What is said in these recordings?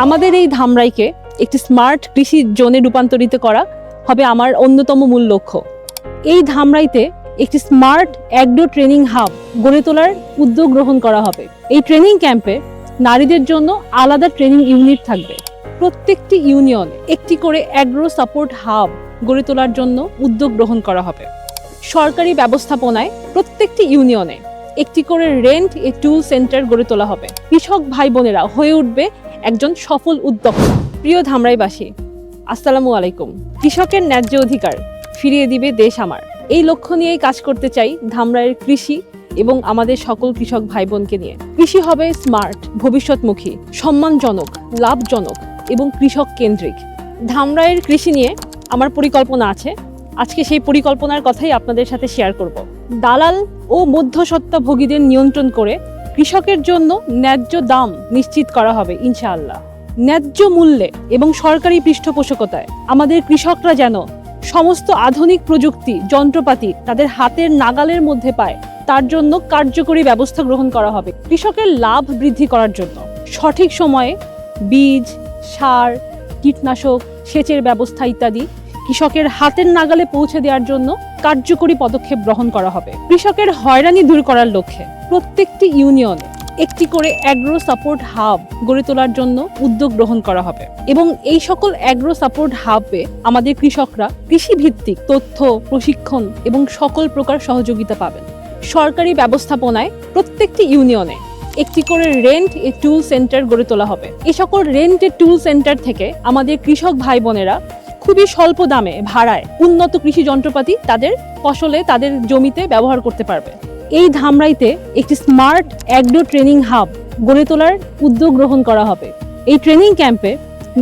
আমাদের এই ধামরাইকে একটি স্মার্ট কৃষি জোনে রূপান্তরিত করা হবে আমার অন্যতম মূল লক্ষ্য। এই ধামরাইতে একটি স্মার্ট অ্যাগ্রো ট্রেনিং হাব গড়ে তোলার উদ্যোগ গ্রহণ করা হবে। এই ট্রেনিং ক্যাম্পে নারীদের জন্য আলাদা ট্রেনিং ইউনিট থাকবে। প্রত্যেকটি ইউনিয়নে একটি করে অ্যাগ্রো সাপোর্ট হাব গড়ে তোলার জন্য উদ্যোগ গ্রহণ করা হবে। সরকারি ব্যবস্থাপনায় প্রত্যেকটি ইউনিয়নে একটি করে রেন্ট এ টুল সেন্টার গড়ে তোলা হবে। কৃষক ভাই বোনেরা হয়ে উঠবে একজন সফল উদ্যোক্তা। প্রিয় ধামরাইবাসী, আসসালামু আলাইকুম। কৃষকের ন্যায্য অধিকার ফিরিয়ে দিবে দেশ আমার, এই লক্ষ্য নিয়েই কাজ করতে চাই ধামরাইয়ের কৃষি এবং আমাদের সকল কৃষক ভাই বোনকে নিয়ে। কৃষি হবে স্মার্ট, ভবিষ্যৎমুখী, সম্মানজনক, লাভজনক এবং কৃষক কেন্দ্রিক। ধামরাইয়ের কৃষি নিয়ে আমার পরিকল্পনা আছে। আজকে সেই পরিকল্পনার কথাই আপনাদের সাথে শেয়ার করব। দালাল ও মধ্যস্বত্বভোগীদের নিয়ন্ত্রণ করে কৃষকের জন্য ন্যায্য দাম নিশ্চিত করা হবে ইনশাআল্লাহ। ন্যায্য মূল্যে এবং সরকারি পৃষ্ঠপোষকতায় আমাদের কৃষকরা যেন সমস্ত আধুনিক প্রযুক্তি, যন্ত্রপাতি তাদের হাতের নাগালের মধ্যে পায়, তার জন্য কার্যকরী ব্যবস্থা গ্রহণ করা হবে। কৃষকের লাভ বৃদ্ধি করার জন্য সঠিক সময়ে বীজ, সার, কীটনাশক, সেচের ব্যবস্থা ইত্যাদি কৃষকের হাতের নাগালে পৌঁছে দেওয়ার জন্য কার্যকরী পদক্ষেপ গ্রহণ করা হবে। কৃষকের হয়রানি দূর করার লক্ষ্যে প্রত্যেকটি ইউনিয়নে একটি করে অ্যাগ্রো সাপোর্ট হাব গড়ে তোলার জন্য উদ্যোগ গ্রহণ করা হবে এবং এই সকল অ্যাগ্রো সাপোর্ট হাবে আমাদের কৃষকরা কৃষিভিত্তিক তথ্য, প্রশিক্ষণ এবং সকল প্রকার সহযোগিতা পাবেন। সরকারি ব্যবস্থাপনায় প্রত্যেকটি ইউনিয়নে একটি করে রেন্ট এ টুল সেন্টার গড়ে তোলা হবে। এই সকল রেন্ট এ টুল সেন্টার থেকে আমাদের কৃষক ভাই বোনেরা খুবই স্বল্প দামে ভাড়ায় উন্নত কৃষি যন্ত্রপাতি তাদের ফসলে, তাদের জমিতে ব্যবহার করতে পারবে। এই ধামরাইতে একটি স্মার্ট অ্যাগ্রো ট্রেনিং হাব গড়ে তোলার উদ্যোগ গ্রহণ করা হবে। এই ট্রেনিং ক্যাম্পে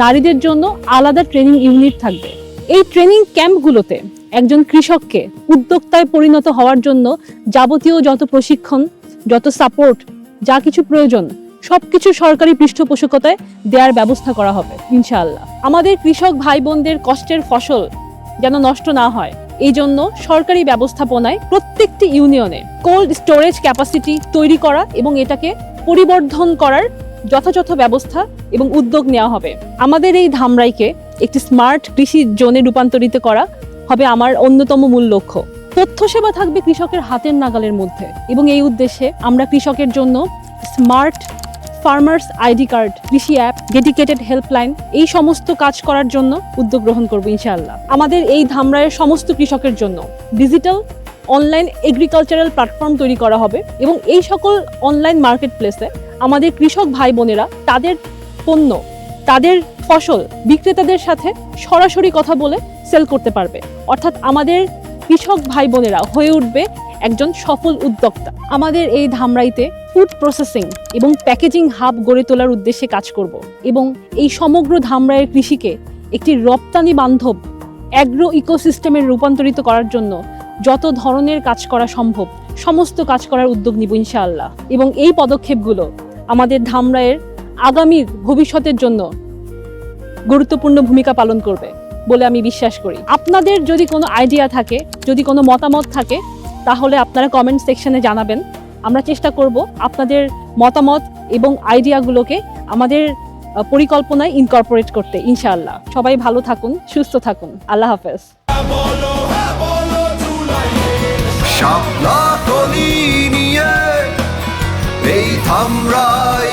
নারীদের জন্য আলাদা ট্রেনিং ইউনিট থাকবে। এই ট্রেনিং ক্যাম্পগুলোতে একজন কৃষককে উদ্যোক্তায় পরিণত হওয়ার জন্য যাবতীয় যত প্রশিক্ষণ, যত সাপোর্ট, যা কিছু প্রয়োজন সবকিছু সরকারি পৃষ্ঠপোষকতায় দেওয়ার ব্যবস্থা করা হবে ইনশাআল্লাহ। আমাদের কৃষক ভাই বোনদের কষ্টের ফসল যেন নষ্ট না হয়, এই জন্য সরকারি ব্যবস্থাপনায় প্রত্যেকটি ইউনিয়নে কোল্ড স্টোরেজ ক্যাপাসিটি তৈরি করা এবং এটাকে পরিবর্ধন করার যথাযথ ব্যবস্থা এবং উদ্যোগ নেওয়া হবে। আমাদের এই ধামরাইকে একটি স্মার্ট কৃষি জোনে রূপান্তরিত করা হবে আমার অন্যতম মূল লক্ষ্য। তথ্য সেবা থাকবে কৃষকের হাতের নাগালের মধ্যে এবং এই উদ্দেশ্যে আমরা কৃষকের জন্য স্মার্ট ফার্মার্স আইডি কার্ড, কৃষি অ্যাপ, ডেডিকেটেড হেল্পলাইন এই সমস্ত কাজ করার জন্য উদ্যোগ গ্রহণ করব ইনশাআল্লাহ। আমাদের এই ধামরাইয়ের সমস্ত কৃষকের জন্য ডিজিটাল অনলাইন এগ্রিকালচারাল প্ল্যাটফর্ম তৈরি করা হবে এবং এই সকল অনলাইন মার্কেট প্লেসে আমাদের কৃষক ভাই বোনেরা তাদের পণ্য, তাদের ফসল বিক্রেতাদের সাথে সরাসরি কথা বলে সেল করতে পারবে। অর্থাৎ আমাদের কৃষক ভাই বোনেরা হয়ে উঠবে একজন সফল উদ্যোক্তা। আমাদের এই ধামরাইতে ফুড প্রসেসিং এবং প্যাকেজিং হাব গড়ে তোলার উদ্দেশ্যে কাজ করব এবং এই সমগ্র ধামরাইয়ের কৃষিকে একটি রপ্তানি বান্ধব অ্যাগ্রো ইকোসিস্টেমের রূপান্তরিত করার জন্য যত ধরনের কাজ করা সম্ভব সমস্ত কাজ করার উদ্যোগ নিব ইনশাআল্লাহ। এবং এই পদক্ষেপগুলো আমাদের ধামরাইয়ের আগামীর ভবিষ্যতের জন্য গুরুত্বপূর্ণ ভূমিকা পালন করবে বলে আমি বিশ্বাস করি। আপনাদের যদি কোনো আইডিয়া থাকে, যদি কোনো মতামত থাকে, তাহলে আপনারা কমেন্ট সেকশনে জানাবেন। আমরা চেষ্টা করব আপনাদের মতামত এবং আইডিয়াগুলোকে আমাদের পরিকল্পনায় ইনকর্পোরেট করতে ইনশাআল্লাহ। সবাই ভালো থাকুন, সুস্থ থাকুন। আল্লাহ হাফেজ। শাপলা কলি নিয়ে এই ধামরাই